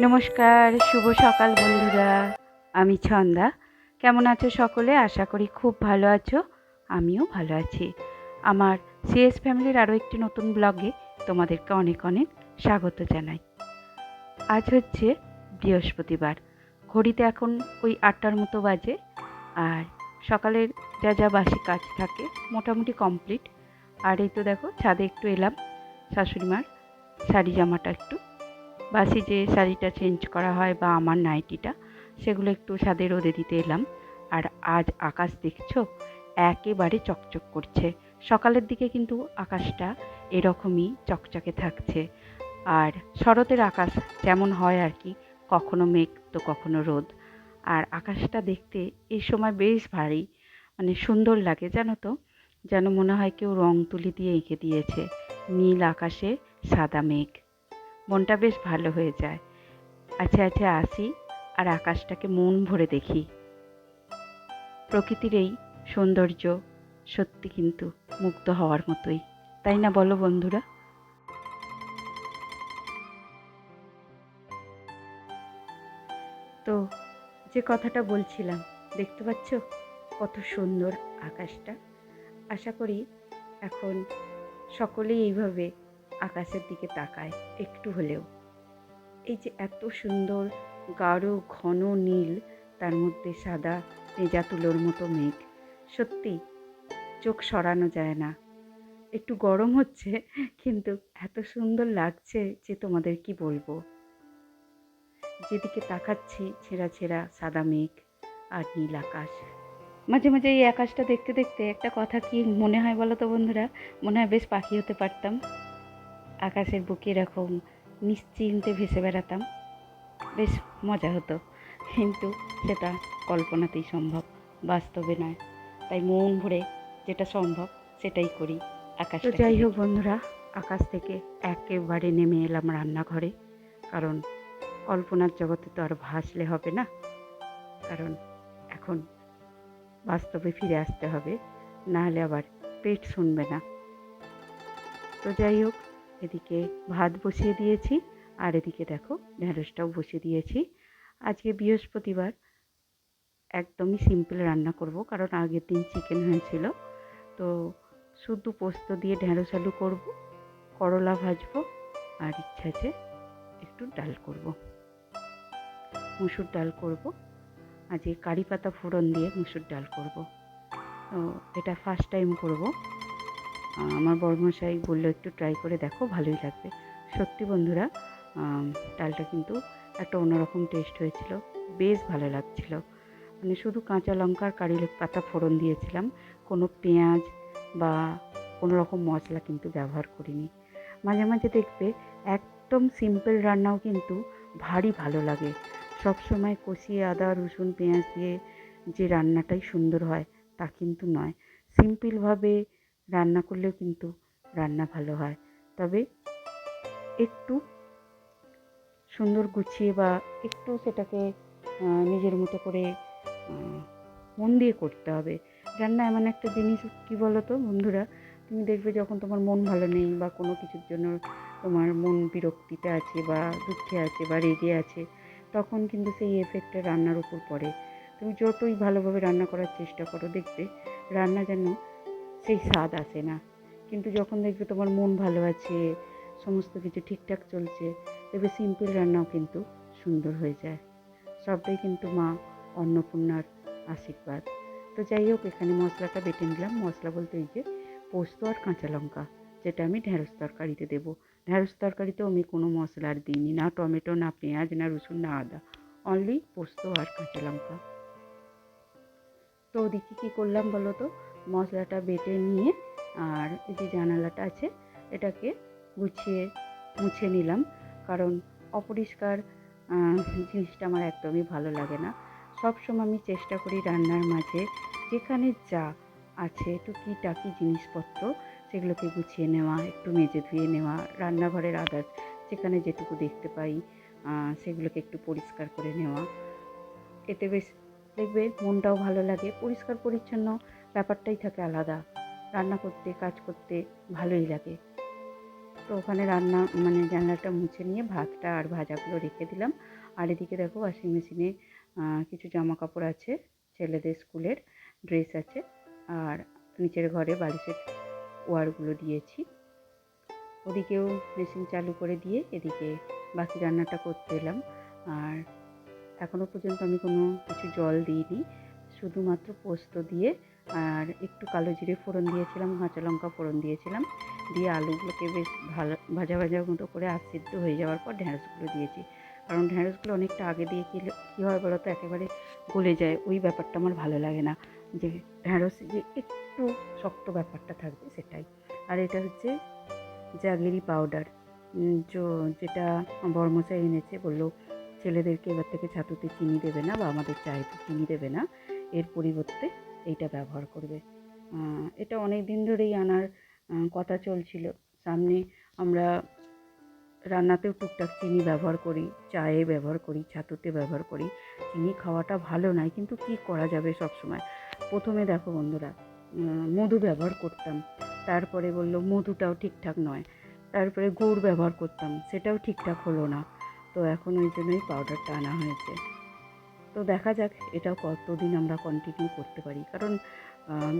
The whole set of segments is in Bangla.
নমস্কার, শুভ সকাল বন্ধুরা। আমি ছন্দা। কেমন আছো সকলে? আশা করি খুব ভালো আছো। আমিও ভালো আছি। আমার সিএস ফ্যামিলির আরও একটি নতুন ব্লগে তোমাদেরকে অনেক অনেক স্বাগত জানাই। আজ হচ্ছে বৃহস্পতিবার। ঘড়িতে এখন ওই 8টার মতো বাজে। আর সকালের যা যা বাসি কাজ থাকে মোটামুটি কমপ্লিট। আর এই তো দেখো ছাদে একটু এলাম শাশুড়িমার শাড়ি জামাটা একটু বাসি যে শাড়িটা চেঞ্জ করা হয় বা আমার নাইটিটা সেগুলো একটু ছাদে রোদে দিতে এলাম। আর আজ আকাশ দেখছো একেবারে চকচক করছে। সকালের দিকে কিন্তু আকাশটা এরকমই চকচকে থাকছে। আর শরতের আকাশ যেমন হয় আর কি, কখনো মেঘ তো কখনো রোদ। আর আকাশটা দেখতে এই সময় বেশ ভারী, মানে সুন্দর লাগে জানো তো, যেন মনে হয় কেউ রং তুলি দিয়ে এঁকে দিয়েছে। নীল আকাশে সাদা মেঘ, মনটা বেশ ভালো হয়ে যায়। আচ্ছা আচ্ছা আসি আর আকাশটাকে মন ভরে দেখি। প্রকৃতির এই সৌন্দর্য সত্যি কিন্তু মুগ্ধ হওয়ার মতোই, তাই না বলো বন্ধুরা? তো যে কথাটা বলছিলাম, দেখতে পাচ্ছ কত সুন্দর আকাশটা। আশা করি এখন সকলেই এইভাবে আকাশের দিকে তাকায় একটু হলেও। এই যে এত সুন্দর গাঢ় ঘন নীল, তার মধ্যে সাদা ভেজা তুলোর মতো মেঘ, সত্যি চোখ সরানো যায় না। একটু গরম হচ্ছে কিন্তু এত সুন্দর লাগছে যে তোমাদের কি বলবো। যেদিকে তাকাচ্ছি ছেঁড়া ছেঁড়া সাদা মেঘ আর নীল আকাশ। মাঝে মাঝে এই আকাশটা দেখতে দেখতে একটা কথা কি মনে হয় বলো তো বন্ধুরা, মনে হয় বেশ পাখি হতে পারতাম, আকাশের বুকে এরকম নিশ্চিন্তে ভেসে বেড়াতাম, বেশ মজা হতো। কিন্তু সেটা কল্পনাতেই সম্ভব, বাস্তবে নয়। তাই মন ভরে যেটা সম্ভব সেটাই করি। আকাশটা যাই হোক বন্ধুরা, আকাশ থেকে একেবারে নেমে এলাম রান্নাঘরে। কারণ কল্পনার জগতে তো আর ভাসলে হবে না, কারণ এখন বাস্তবে ফিরে আসতে হবে, না হলে আবার পেট শুনবে না। তো যাই হোক, এদিকে ভাত বসিয়ে দিয়েছি আর এদিকে দেখো ঢেঁড়সটাও বসিয়ে দিয়েছি। আজকে বৃহস্পতিবার, একদমই সিম্পল রান্না করব, কারণ আগের দিন চিকেন হয়েছিল। তো শুধু পোস্ত দিয়ে ঢেঁড়স আলু করব, করলা ভাজবো, আর ইচ্ছা আছে একটু ডাল করব, মুসুর ডাল করব। আজকে কারি পাতা ফোড়ন দিয়ে মুসুর ডাল করব। তো এটা ফার্স্ট টাইম করব। আমার বড়মশাই বললো একটু ট্রাই করে দেখো, ভালোই লাগবে। সত্যি বন্ধুরা, ডালটা কিন্তু একটা অন্যরকম টেস্ট হয়েছিল, বেশ ভালো লাগছিল। মানে শুধু কাঁচা লঙ্কা আর কারি পাতা ফোড়ন দিয়েছিলাম, কোনো পেঁয়াজ বা কোনো রকম মশলা কিন্তু ব্যবহার করিনি। মাঝে মাঝে দেখবে একদম সিম্পল রান্নাও কিন্তু ভারী ভালো লাগে। সবসময় কষিয়ে আদা রসুন পেঁয়াজ দিয়ে যে রান্নাটাই সুন্দর হয় তা কিন্তু নয়। সিম্পলভাবে রান্না করলেও কিন্তু রান্না ভালো হয়, তবে একটু সুন্দর গুছিয়ে বা একটু সেটাকে নিজের মতো করে মন দিয়ে করতে হবে। রান্না এমন একটা জিনিস, কী বলো তো বন্ধুরা, তুমি দেখবে যখন তোমার মন ভালো নেই বা কোনো কিছুর জন্য তোমার মন বিরক্তিতে আছে বা দুঃখে আছে বা রেগে আছে, তখন কিন্তু সেই এফেক্টটা রান্নার উপর পড়ে। তুমি যতই ভালোভাবে রান্না করার চেষ্টা করো, দেখবে রান্না যেন সেই স্বাদ আসে না। কিন্তু যখন দেখবে তোমার মন ভালো আছে, সমস্ত কিছু ঠিকঠাক চলছে, দেখবে সিম্পল রান্নাও কিন্তু সুন্দর হয়ে যায়। সবটাই কিন্তু মা অন্নপূর্ণার আশীর্বাদ। তো যাই হোক, এখানে মশলাটা বেটে নিলাম। মশলা বলতে এই যে পোস্ত আর কাঁচা লঙ্কা, যেটা আমি ঢ্যাঁড়স তরকারিতে দেবো। ঢ্যাঁড়স তরকারিতেও আমি কোনো মশলা আর দিইনি, না টমেটো, না পেঁয়াজ, না রসুন, না আদা, অনলি পোস্ত আর কাঁচা লঙ্কা। তো ওদিকে কী করলাম বলো তো, মশলাটা বেটে নিয়ে আর এই যে জানালাটা আছে এটাকে গুছিয়ে মুছে নিলাম। কারণ অপরিষ্কার জিনিসটা আমার একদমই ভালো লাগে না। সবসময় আমি চেষ্টা করি রান্নার মাঝে যেখানে যা আছে টুকিটাকি জিনিসপত্র সেগুলোকে গুছিয়ে নেওয়া, একটু মেজে ধুয়ে নেওয়া, রান্নাঘরের আদার্স যেখানে যেটুকু দেখতে পাই সেগুলোকে একটু পরিষ্কার করে নেওয়া। এতে বেশ দেখবে মনটাও ভালো লাগে, পরিষ্কার পরিচ্ছন্ন ব্যাপারটাই থাকে আলাদা, রান্না করতে কাজ করতে ভালোই লাগে। তো ওখানে রান্না মানে জানলাটা মুছে নিয়ে ভাতটা আর ভাজাগুলো রেখে দিলাম। আর এদিকে দেখো ওয়াশিং মেশিনে কিছু জামা কাপড় আছে, ছেলেদের স্কুলের ড্রেস আছে, আর নিচের ঘরে বালিশের ওয়্যারগুলো দিয়েছি। ওদিকেও মেশিন চালু করে দিয়ে এদিকে বাকি রান্নাটা করতে এলাম। আর এখনও পর্যন্ত আমি কোনো কিছু জল দিইনি, শুধুমাত্র পোস্ত দিয়ে আর একটু কালো জিরে ফোড়ন দিয়েছিলাম, কাঁচা লঙ্কা ফোড়ন দিয়েছিলাম, দিয়ে আলুগুলোকে বেশ ভালো ভাজা ভাজা মতো করে সিদ্ধ হয়ে যাওয়ার পর ঢ্যাঁড়সগুলো দিয়েছি। কারণ ঢ্যাঁড়সগুলো অনেকটা আগে দিয়ে কী হয় বলো তো, একেবারে গলে যায়, ওই ব্যাপারটা আমার ভালো লাগে না, যে ঢ্যাঁড়স যে একটু শক্ত ব্যাপারটা থাকবে সেটাই। আর এটা হচ্ছে জাগেরি পাউডার, যেটা বড়মশাই এনেছে, বললো ছেলেদেরকে এবার থেকে ছাতুতে চিনি দেবে না বা আমাদের চায়েতে চিনি দেবে না, এর পরিবর্তে এইটা ব্যবহার করবে। এটা অনেক দিন ধরেই আনার কথা চলছিল। সামনে আমরা রান্নাতেও টুকটাক চিনি ব্যবহার করি, চায়ে ব্যবহার করি, ছাতুতে ব্যবহার করি। চিনি খাওয়াটা ভালো নয়, কিন্তু কি করা যাবে সব সময়। প্রথমে দেখো বন্ধুরা, মধু ব্যবহার করতাম, তারপরে বললো মধুটাও ঠিকঠাক নয়, তারপরে গুড় ব্যবহার করতাম, সেটাও ঠিকঠাক হলো না। তো এখন ওই জন্যই পাউডারটা আনা হয়েছে। তো দেখা যাক এটাও কতদিন আমরা কন্টিনিউ করতে পারি, কারণ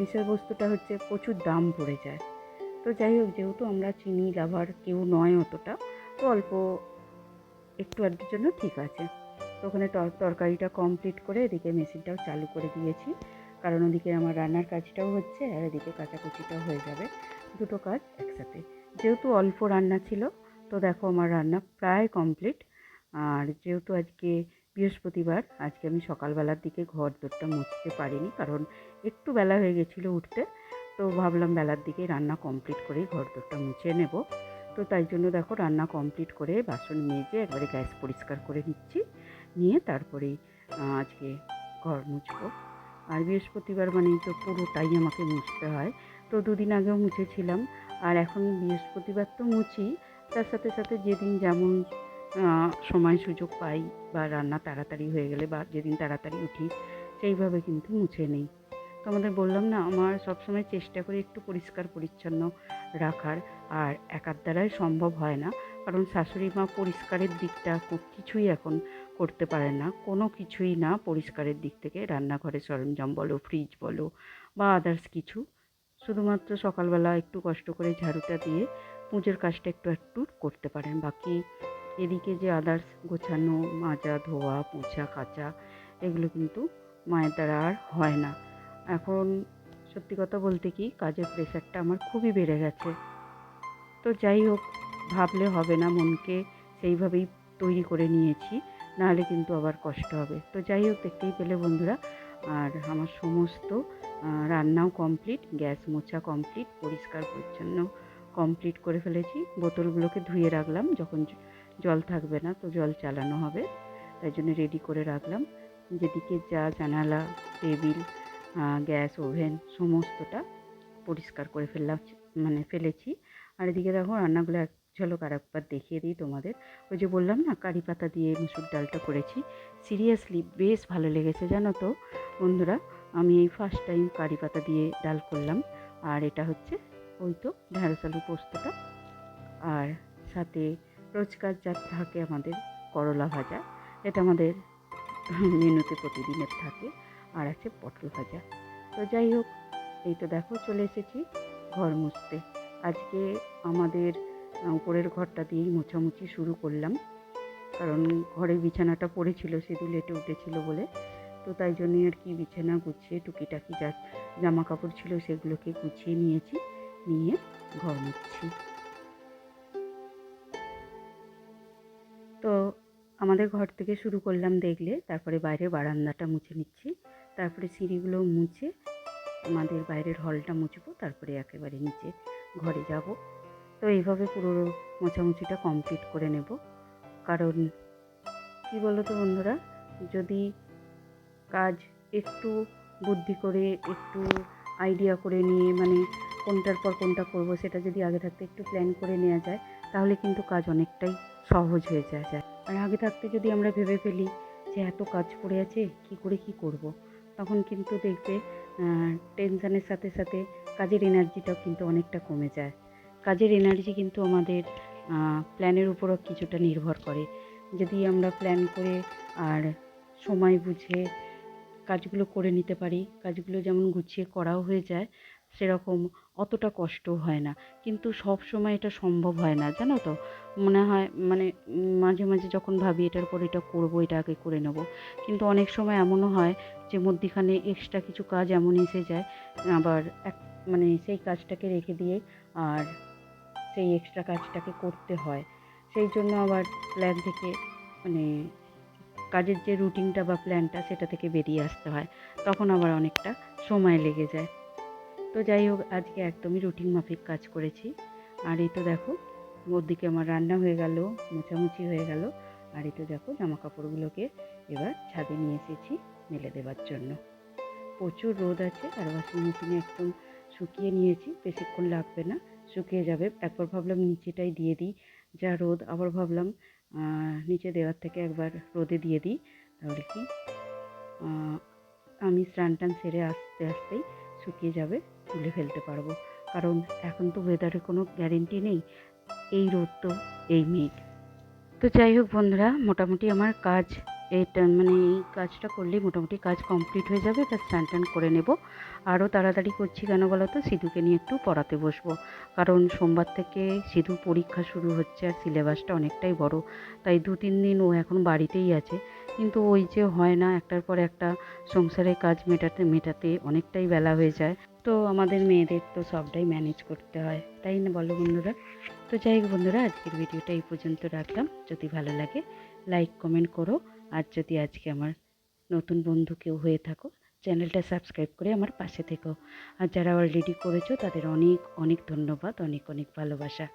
বিষয়বস্তুটা হচ্ছে প্রচুর দাম পড়ে যায়। তো যাই হোক, যেহেতু আমরা চিনি লাভার কেউ নয় অতটা, তো অল্প একটু আধটুর জন্য ঠিক আছে। তো ওখানে তরকারিটা কমপ্লিট করে এদিকে মেশিনটাও চালু করে দিয়েছি, কারণ ওদিকে আমার রান্নার কাজটাও হচ্ছে আর এদিকে কাচাকুচিটাও হয়ে যাবে, দুটো কাজ একসাথে। যেহেতু অল্প রান্না ছিল, তো দেখো আমার রান্না প্রায় কমপ্লিট। আর যেহেতু আজকে বৃহস্পতিবার, আজকে আমি সকালবেলার দিকে ঘর দোরটা মুছতে পারিনি, কারণ একটু বেলা হয়ে গেছিলো উঠতে। তো ভাবলাম বেলার দিকে রান্না কমপ্লিট করেই ঘর দোরটা মুছে নেব। তো তাই জন্য দেখো রান্না কমপ্লিট করে বাসন মেজে একবারে গ্যাস পরিষ্কার করে নিচ্ছি, নিয়ে তারপরেই আজকে ঘর মুছবো। আর বৃহস্পতিবার মানেই তো পুরোটাই আমাকে মুছতে হয়। তো দুদিন আগেও মুছেছিলাম, আর এখন বৃহস্পতিবার তো মুছি, তার সাথে সাথে যেদিন যেমন সময় সুযোগ পাই বা রান্না তাড়াতাড়ি হয়ে গেলে বা যেদিন তাড়াতাড়ি উঠি, সেইভাবে কিন্তু মুছে নেই। তো আমাদের বললাম না, আমার সবসময় চেষ্টা করি একটু পরিষ্কার পরিচ্ছন্ন রাখার, আর একার দ্বারাই সম্ভব হয় না, কারণ শাশুড়ি মা পরিষ্কারের দিকটা কিছুই এখন করতে পারে না, কোনো কিছুই না পরিষ্কারের দিক থেকে, রান্নাঘরের সরঞ্জাম বলো, ফ্রিজ বলো বা আদার্স কিছু। শুধুমাত্র সকালবেলা একটু কষ্ট করে ঝাড়ুটা দিয়ে পুজোর কাজটা একটু একটু করতে পারেন, বাকি এদিকে যে আদার্স গোছানো, মাজা, ধোয়া, পোছা, কাচা, এগুলো কিন্তু মায়ের দ্বারা আর হয় না। এখন সত্যি কথা বলতে কি, কাজের প্রেশারটা আমার খুবই বেড়ে গেছে। তো যাই হোক, ভাবলে হবে না, মনকে সেইভাবেই তৈরি করে নিয়েছি, নাহলে কিন্তু আবার কষ্ট হবে। তো যাই হোক, দেখতেই পেলে বন্ধুরা, আর আমার সমস্ত রান্নাও কমপ্লিট, গ্যাস মোছা কমপ্লিট, পরিষ্কার পরিচ্ছন্ন কমপ্লিট করে ফেলেছি। বোতলগুলোকে ধুয়ে রাখলাম, যখন জল থাকবে না তো জল চালানো হবে, তাই জন্য রেডি করে রাখলাম। যেদিকে যা জানালা, টেবিল, গ্যাস, ওভেন সমস্তটা পরিষ্কার করে ফেলেছি। আর এদিকে দেখো রান্নাগুলো এক ঝলক আর একবার দেখিয়ে দিই তোমাদের। ওই যে বললাম না, কারি পাতা দিয়ে মুসুর ডালটা করেছি, সিরিয়াসলি বেশ ভালো লেগেছে জানো তো বন্ধুরা। আমি এই ফার্স্ট টাইম কারি পাতা দিয়ে ডাল করলাম। আর এটা হচ্ছে ওই তো ঢ্যাঁড়স আলু পোস্তটা, আর সাথে রোজকার যা থাকে আমাদের করলা ভাজা, এটা আমাদের মেনুতে প্রতিদিনের থাকে, আর আছে পটল ভাজা। তো যাই হোক, এই তো দেখো চলে এসেছি ঘর মুছতে। আজকে আমাদের উপরের ঘরটা দিয়েই মোছামুছি শুরু করলাম, কারণ ঘরের বিছানাটা পড়েছিল, সেদিন লেটে উঠেছিল বলে। তো তাই জন্যই আর কি বিছানা গুছিয়ে টুকিটাকি যা জামা কাপড় ছিল সেগুলোকে গুছিয়ে নিয়েছি, নিয়ে ঘর মুছছি। তো আমাদের ঘর থেকে শুরু করলাম দেখলে, তারপরে বাইরের বারান্দাটা মুছে নিচ্ছি, তারপরে সিঁড়িগুলো মুছে আমাদের বাইরের হলটা মুছবো, তারপরে একেবারে নিচে ঘরে যাব। তো এইভাবে পুরো মোছামুছিটা কমপ্লিট করে নেব। কারণ কি বলো তো বন্ধুরা, যদি কাজ একটু বুদ্ধি করে, একটু আইডিয়া করে নিয়ে, মানে কোনটার পর কোনটা করব সেটা যদি আগে থাকতে একটু প্ল্যান করে নেওয়া যায়, তাহলে কিন্তু কাজ অনেকটাই সহজ হয়ে যায়। আর আগে থাকতে যদি আমরা ভেবে ফেলি যে এত কাজ পড়ে আছে, কি করে কি করব, তখন কিন্তু দেখবে টেনশানের সাথে সাথে কাজের এনার্জিটাও কিন্তু অনেকটা কমে যায়। কাজের এনার্জি কিন্তু আমাদের প্ল্যানের উপরও কিছুটা নির্ভর করে। যদি আমরা প্ল্যান করে আর সময় বুঝে কাজগুলো করে নিতে পারি, কাজগুলো যেমন গুছিয়ে করাও হয়ে যায়, সেরকম অতটা কষ্টও হয় না। কিন্তু সব সময় এটা সম্ভব হয় না, জানো তো? মনে হয় মানে মাঝে মাঝে যখন ভাবি এটার পর এটা করবো, এটা আগে করে নেব, কিন্তু অনেক সময় এমনও হয় যে মধ্যিখানে এক্সট্রা কিছু কাজ এমন এসে যায়, আবার মানে সেই কাজটাকে রেখে দিয়ে আর সেই এক্সট্রা কাজটাকে করতে হয়। সেই জন্য আবার প্ল্যান থেকে মানে কাজের যে রুটিনটা বা প্ল্যানটা সেটা থেকে বেরিয়ে আসতে হয়, তখন আবার অনেকটা সময় লেগে যায়। তো যাই হোক, আজকে একদমই রুটিন মাফিক কাজ করেছি। আর এই তো দেখো, ওদিকে আমার রান্না হয়ে গেল, মোছামুছি হয়ে গেল, আর এই তো দেখো জামা কাপড়গুলোকে এবার ছাদে নিয়ে এসেছি মেলে দেওয়ার জন্য। প্রচুর রোদ আছে, আর ওয়াশিং মেশিনে একদম শুকিয়ে নিয়েছি, বেশিক্ষণ লাগবে না, শুকিয়ে যাবে। একবার ভাবলাম নিচেটাই দিয়ে দিই, যা রোদ, আবার ভাবলাম নিচে দেওয়ার থেকে একবার রোদে দিয়ে দিই, তাহলে কি আমি স্নান টান সেরে আস্তে আস্তেই শুকিয়ে যাবে, তুলে ফেলতে পারবো। কারণ এখন তো ওয়েদারের কোনো গ্যারেন্টি নেই, এই রোদ তো এই মেঘ। তো যাই হোক বন্ধুরা, মোটামুটি আমার কাজ এটা মানে এই কাজটা করলেই মোটামুটি কাজ কমপ্লিট হয়ে যাবে। এবার স্নান টান করে নেব। আরও তাড়াতাড়ি করছি কেন বলো তো, সিধুকে নিয়ে একটু পড়াতে বসবো, কারণ সোমবার থেকে সিধুর পরীক্ষা শুরু হচ্ছে, আর সিলেবাসটা অনেকটাই বড়। তাই 2-3 দিন ও এখন বাড়িতেই আছে, কিন্তু ওই যে হয় না, একটার পর একটা সংসারের কাজ মেটাতে মেটাতে অনেকটাই বেলা হয়ে যায়। তো আমাদের মেয়েদের তো সবটাই ম্যানেজ করতে হয়, তাই না বলো বন্ধুরা? তো যাই হোক বন্ধুরা, আজকের ভিডিওটা এই পর্যন্ত রাখলাম। যদি ভালো লাগে লাইক কমেন্ট করো, আর যদি আজকে আমার নতুন বন্ধু কেউ হয়ে থাকো, চ্যানেলটা সাবস্ক্রাইব করে আমার পাশে থেকো। আর যারা অলরেডি করেছো তাদের অনেক অনেক ধন্যবাদ, অনেক অনেক ভালোবাসা।